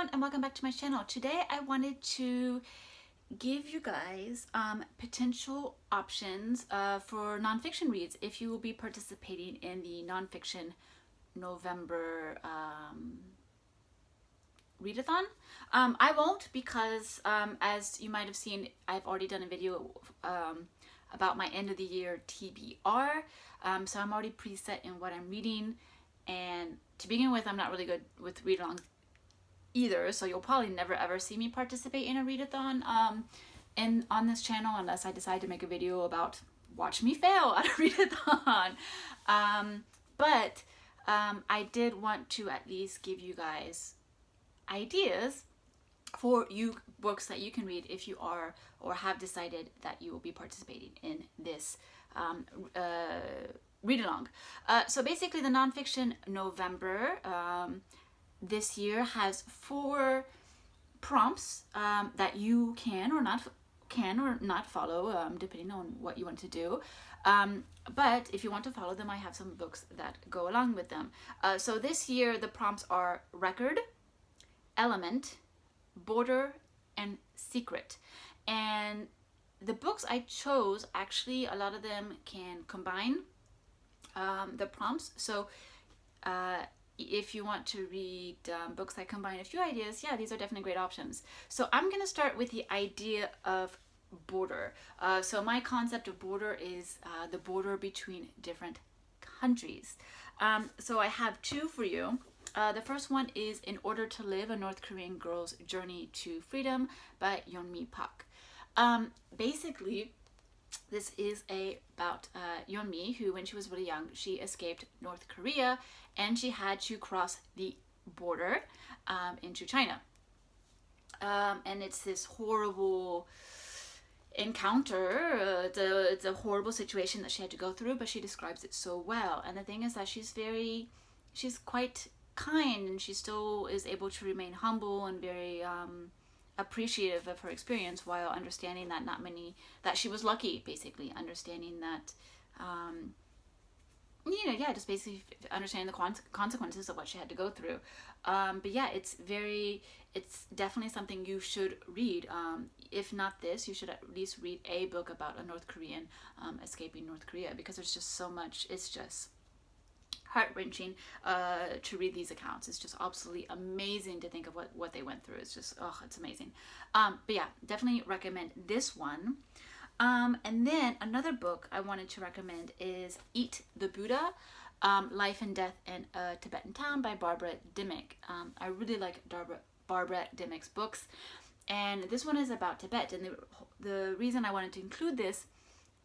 everyone, and welcome back to my channel. Today I wanted to give you guys potential options for nonfiction reads if you will be participating in the Nonfiction November readathon. I won't because as you might have seen, I've already done a video about my end of the year TBR, so I'm already preset in what I'm reading, and to begin with I'm not really good with read-alongs either, so you'll probably never ever see me participate in a readathon on this channel unless I decide to make a video about watch me fail at a readathon. But I did want to at least give you guys ideas for you books that you can read if you are or have decided that you will be participating in this read along. So basically the Nonfiction November this year has 4 prompts that you can or not follow, depending on what you want to do. But if you want to follow them, I have some books that go along with them. So this year the prompts are record, element, border, and secret. And the books I chose, actually a lot of them can combine the prompts. So if you want to read books that combine a few ideas, yeah, these are definitely great options. So I'm going to start with the idea of border. So my concept of border is the border between different countries. So I have 2 for you. The first one is In Order to Live, A North Korean Girl's Journey to Freedom by Yeonmi Park. Basically, this is about Yeonmi, who when she was really young, she escaped North Korea and she had to cross the border into China. And it's this horrible encounter. It's a horrible situation that she had to go through, but she describes it so well. And the thing is that she's quite kind, and she still is able to remain humble and very appreciative of her experience, while understanding that that she was lucky, basically understanding that just basically understanding the consequences of what she had to go through. But yeah, it's definitely something you should read. If not this, you should at least read a book about a North Korean escaping North Korea, because there's just so much. It's just heart-wrenching to read these accounts. It's just absolutely amazing to think of what they went through. It's just, it's amazing. But yeah, definitely recommend this one. And then another book I wanted to recommend is Eat the Buddha, Life and Death in a Tibetan Town by Barbara Demick. I really like Barbara Demick's books, and this one is about Tibet. And the reason I wanted to include this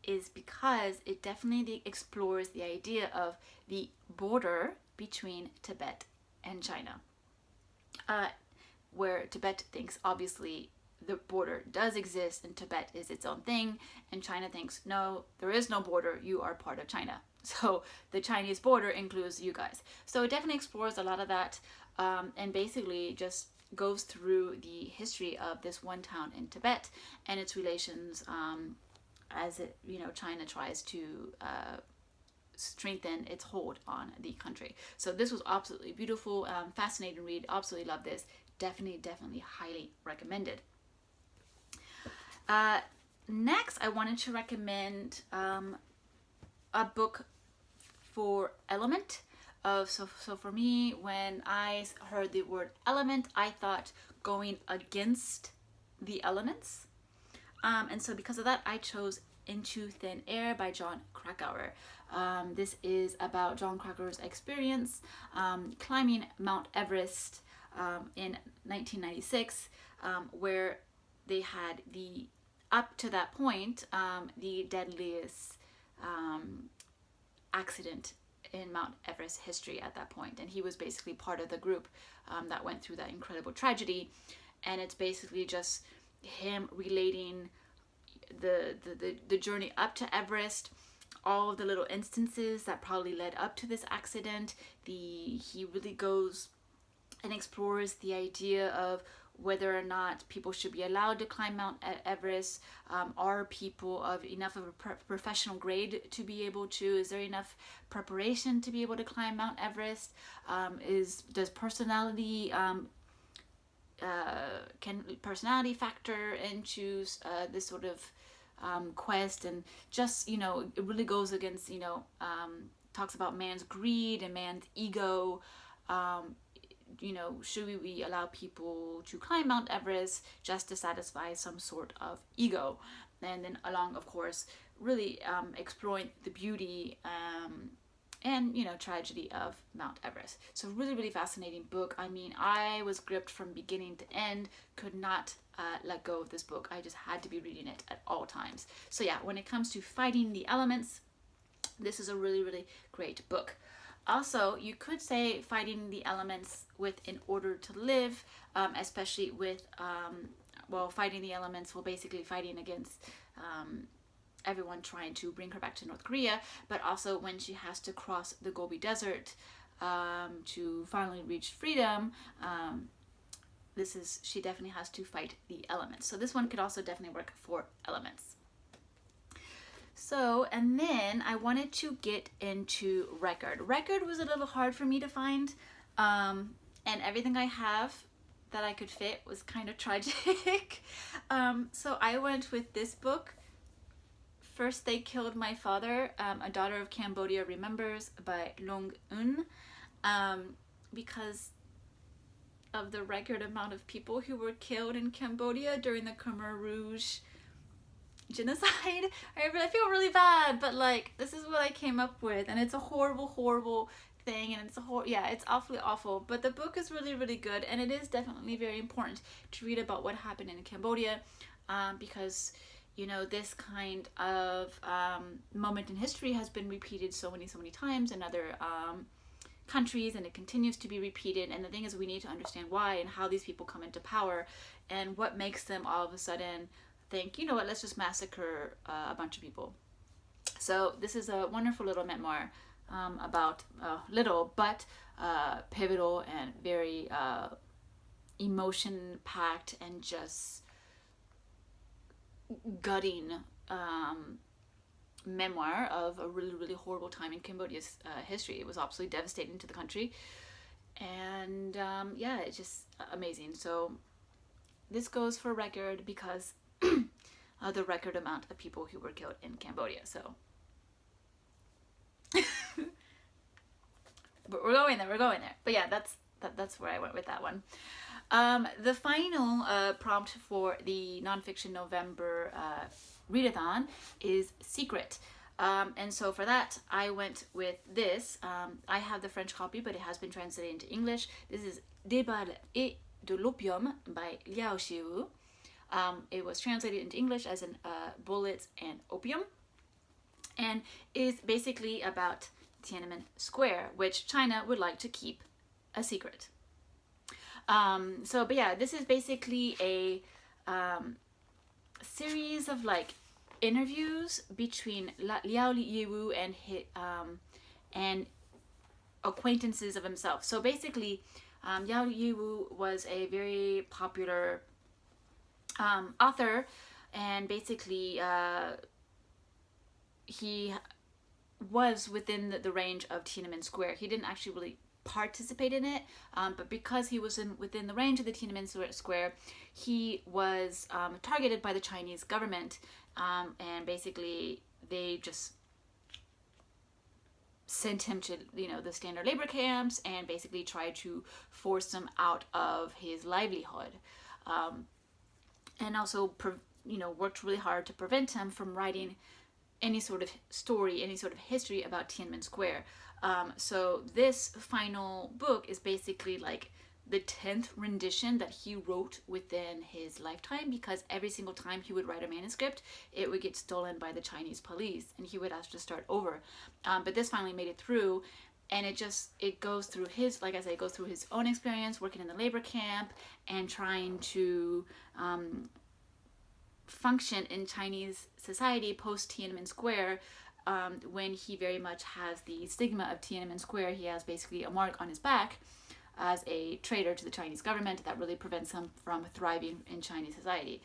is because it definitely explores the idea of the border between Tibet and China, where Tibet thinks obviously the border does exist and Tibet is its own thing, and China thinks no, there is no border, you are part of China, so the Chinese border includes you guys. So it definitely explores a lot of that, and basically just goes through the history of this one town in Tibet and its relations as China tries to strengthen its hold on the country. So this was absolutely beautiful, fascinating read. Absolutely love this. Definitely highly recommended. Next, I wanted to recommend a book for element. So for me, when I heard the word element, I thought going against the elements. And so because of that, I chose Into Thin Air by Jon Krakauer. This is about Jon Krakauer's experience climbing Mount Everest in 1996, where they had up to that point, the deadliest accident in Mount Everest history at that point. And he was basically part of the group that went through that incredible tragedy. And it's basically just him relating the journey up to Everest, all of the little instances that probably led up to this accident. He really goes and explores the idea of whether or not people should be allowed to climb Mount Everest. Are people of enough of a professional grade to be able to? Is there enough preparation to be able to climb Mount Everest? Does personality can personality factor into this sort of quest, and just, you know, it really goes against, you know, talks about man's greed and man's ego. You know, should we allow people to climb Mount Everest just to satisfy some sort of ego? And then along, of course, really exploring the beauty and, you know, tragedy of Mount Everest. So really, really fascinating book. I mean, I was gripped from beginning to end, could not let go of this book. I just had to be reading it at all times. So yeah, when it comes to fighting the elements, this is a really, really great book. Also, you could say fighting the elements with In Order to Live, especially with, well, fighting the elements, well, basically fighting against everyone trying to bring her back to North Korea, but also when she has to cross the Gobi Desert to finally reach freedom. She definitely has to fight the elements. So this one could also definitely work for elements. So, and then I wanted to get into Record. Record was a little hard for me to find, and everything I have that I could fit was kind of tragic. So I went with this book, First They Killed My Father, A Daughter of Cambodia Remembers by Loung, because of the record amount of people who were killed in Cambodia during the Khmer Rouge genocide. I feel really bad, but like, this is what I came up with, and it's a horrible, horrible thing, and it's awfully awful, but the book is really, really good, and it is definitely very important to read about what happened in Cambodia, because, you know, this kind of moment in history has been repeated so many times in other countries, and it continues to be repeated. And the thing is, we need to understand why and how these people come into power, and what makes them all of a sudden think, you know what, let's just massacre a bunch of people. So this is a wonderful little memoir about little but pivotal and very emotion packed and just gutting memoir of a really, really horrible time in Cambodia's history. It was absolutely devastating to the country, and yeah, it's just amazing. So this goes for Record because the record amount of people who were killed in Cambodia. So but we're going there. But yeah, that's where I went with that one. The final prompt for the Nonfiction November readathon is Secret. And so for that, I went with this. I have the French copy, but it has been translated into English. This is Des balles et de l'opium by Liao. It was translated into English as in Bullets and Opium, and is basically about Tiananmen Square, which China would like to keep a secret. But yeah, this is basically a series of like interviews between Liao Yiwu and acquaintances of himself. So basically, Liao Yiwu was a very popular author, and basically he was within the range of Tiananmen Square. He didn't actually really participate in it, but because he was within the range of the Tiananmen Square, he was targeted by the Chinese government, and basically they just sent him to, you know, the standard labor camps, and basically tried to force him out of his livelihood, and also worked really hard to prevent him from writing any sort of story, any sort of history about Tiananmen Square. So this final book is basically like the 10th rendition that he wrote within his lifetime, because every single time he would write a manuscript, it would get stolen by the Chinese police, and he would have to start over. But this finally made it through, and it goes through his, like I said, it goes through his own experience working in the labor camp and trying to function in Chinese society post Tiananmen Square, when he very much has the stigma of Tiananmen Square. He has basically a mark on his back as a traitor to the Chinese government that really prevents him from thriving in Chinese society.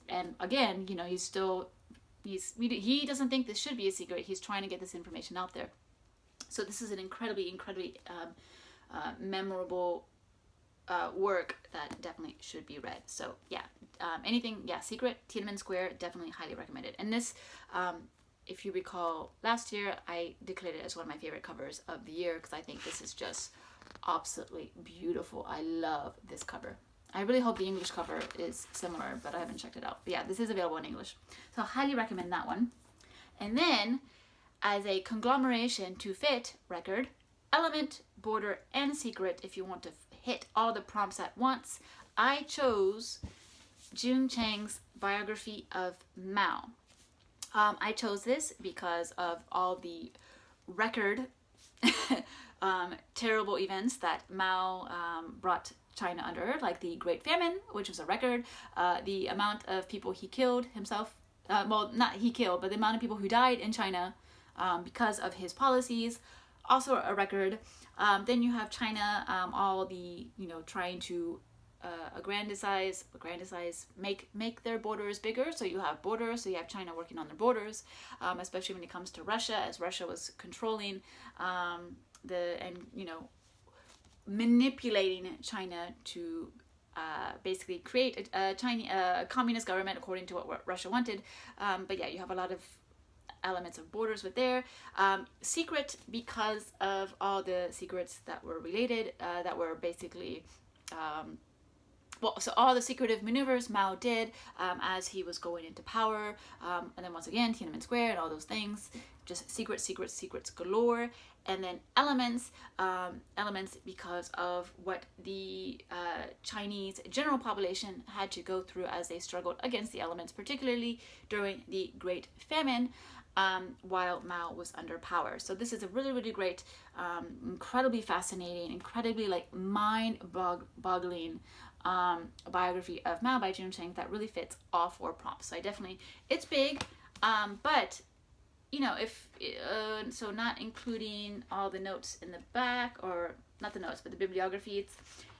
And again, you know, he doesn't think this should be a secret. He's trying to get this information out there. So this is an incredibly memorable work that definitely should be read. So yeah, anything, yeah, Secret, Tiananmen Square, definitely highly recommended. And this, if you recall, last year I declared it as one of my favorite covers of the year because I think this is just absolutely beautiful. I love this cover. I really hope the English cover is similar, but I haven't checked it out. But yeah, this is available in English. So I highly recommend that one. And then, as a conglomeration to fit record, element, border, and secret, if you want to hit all the prompts at once, I chose Jung Chang's biography of Mao. I chose this because of all the record terrible events that Mao brought China under, like the Great Famine, which was a record, the amount of people he killed himself, well, not he killed, but the amount of people who died in China because of his policies, also a record. Then you have China, all the, trying to aggrandize, make their borders bigger. So you have borders, so you have China working on their borders, especially when it comes to Russia, as Russia was controlling manipulating China to basically create a communist government according to what Russia wanted. But yeah, you have a lot of elements of borders with there. Secret, because of all the secrets that were related, that were basically so all the secretive maneuvers Mao did as he was going into power, and then once again Tiananmen Square and all those things, just secrets galore. And then elements because of what the Chinese general population had to go through as they struggled against the elements, particularly during the Great Famine, while Mao was under power. So this is a really, really great, incredibly fascinating, incredibly mind-boggling biography of Mao by Jung Chang that really fits all 4 prompts. So it's big, but if so, not including all the notes in the back, or not the notes, but the bibliography, it's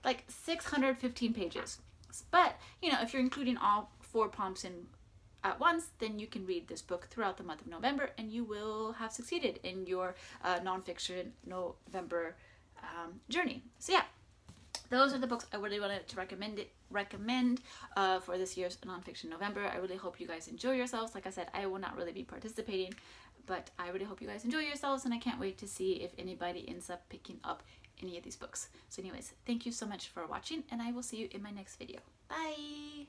like 615 pages. But if you're including all 4 prompts in at once, then you can read this book throughout the month of November, and you will have succeeded in your Nonfiction November journey. So yeah, those are the books I really wanted to recommend for this year's Nonfiction November. I really hope you guys enjoy yourselves. Like I said, I will not really be participating, but I really hope you guys enjoy yourselves, and I can't wait to see if anybody ends up picking up any of these books. So anyways, thank you so much for watching, and I will see you in my next video. Bye!